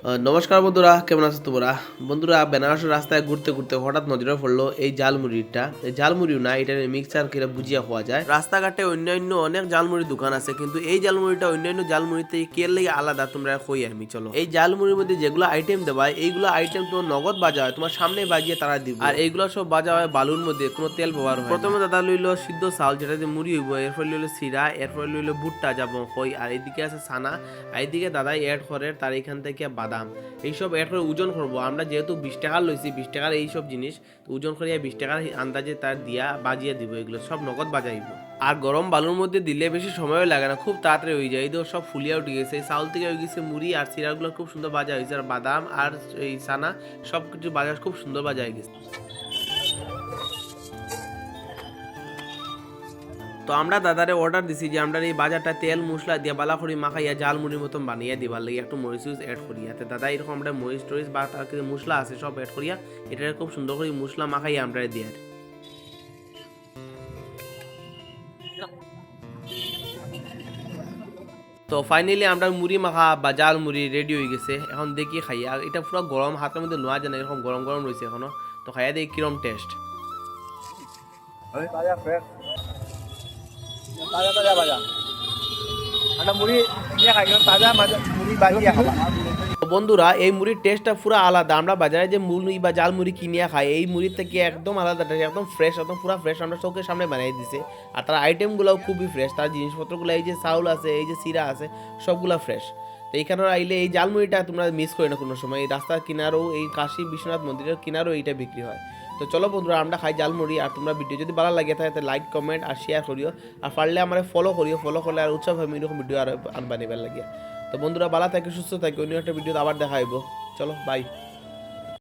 নমস্কার বন্ধুরা, কেমন আছো তোমরা? বন্ধুরা, বেনারসের রাস্তায় ঘুরতে ঘুরতে হঠাৎ নজরে পড়লো এই জালমুড়িটা। এই জালমুড়িও না, এটা মিক্সচার করে বুঝিয়া খাওয়া যায়। রাস্তাঘাটে অন্যান্য অনেক জালমুড়ির দোকান আছে, কিন্তু এই জালমুড়িটা অন্যান্য জালমুড়িতে কে লাগে আলাদা তোমরা কই আমি চলো। এই জালমুড়ির মধ্যে যেগুলো আইটেম দেওয়া হয়, এইগুলো আইটেম তো নগদ বাজা হয়, তোমার সামনে বাজিয়ে তারা দিবে। আর এইগুলো সব বাজা হয় বালুর মধ্যে, কোনো তেল ব্যবহার হয়। প্রথমে দাদা লইলো সিদ্ধ চাউল, যেটা দিয়ে মুড়ি হইব, এরপর লইলো চিরা, এরপর লইলো ভুট্টা যাবো কই, আর এইদিকে আছে ছানা, আর এইদিকে দাদাই অ্যাড করে তার এখান থেকে বাদাম। এইসব এড করে ওজন করবো আমরা, যেহেতু 20 টাকার লইছি, 20 টাকার এইসব জিনিস ওজন করিয়া 20 টাকার আন্দাজে তার দিয়া বাজিয়ে দিব। এগুলো সব নগদ বাজাইব। আর গরম বালুর মধ্যে দিলে বেশি সময়ও লাগে না, খুব তাড়াতাড়ি হয়ে যায়। এই তো সব ফুলিয়া উঠে গেছে, এই চাউল থেকে হয়ে গেছে মুড়ি, আর চিরাগুলো খুব সুন্দর বাজা হয়েছে, আর বাদাম আর এই ছানা সব কিছু বাজার খুব সুন্দর বাজা হয়ে গেছে। তো আমরা দাদারে অর্ডার দিছি যে আমরা এই বাজারটা তেল মশলা দিয়ে বালা করি মাখাইয়া জাল মুড়ির মতন বানিয়ে দিবার লাগে, একটু মরিচ অ্যাড করিয়া। তো দাদা এরকম আমরা মরিচ টরিচ বা তার কিছু মশলা আছে সব অ্যাড করিয়া এটা খুব সুন্দর করে মশলা মাখাইয়া আমরা দিয়ে। তো ফাইনালি আমরা মুড়ি মাখা বা জাল মুড়ি রেডি হয়ে গেছে, এখন দেখি খাই। আর এটা পুরো গরম, হাতের মধ্যে নোয়া যায় না, এরকম গরম গরম রয়েছে এখনো। তো খাইয়া দেখি কিরম টেস্ট। তাজা তাজা বাজা একটা মুড়ি নিয়ে খাই, তাজা মুড়ি বাজিয়ে খাবা। বন্ধুরা, এই মুড়ির টেস্টটা পুরো আলাদা। আমরা বাজারে যে মুড়ি বা জাল মুড়ি কিনিয়া খাই, এই মুড়ির থেকে একদম আলাদা, একদম ফ্রেশ, একদম পুরো ফ্রেশ, আমরা চোখের সামনে বানিয়ে দিছে। আর তার আইটেমগুলোও খুবই ফ্রেশ, তার জিনিসপত্রগুলো এই যে চাউল আছে, এই যে চিরা আছে, সবগুলো ফ্রেশ। তো এইখানে আইলে এই জালমুড়িটা তোমরা মিস করি না কোনো সময়। এই রাস্তার কিনারও, এই কাশী বিশ্বনাথ মন্দিরের কিনারও এইটা বিক্রি হয়। তো চলো বন্ধুরা, আমরা খাই জালমুড়ি। আর তোমরা ভিডিও যদি ভালো লাগে থাকে লাইক কমেন্ট আর শেয়ার করিও, আর পারলে আমার ফলো করিও। ফলো করলে আর উৎসব হয় এরকম ভিডিও আর আনবানিবার লাগিয়া। তো বন্ধুরা, ভালো থাকে, সুস্থ থাকে, অন্য একটা ভিডিও আবার দেখা হইব। চলো, বাই।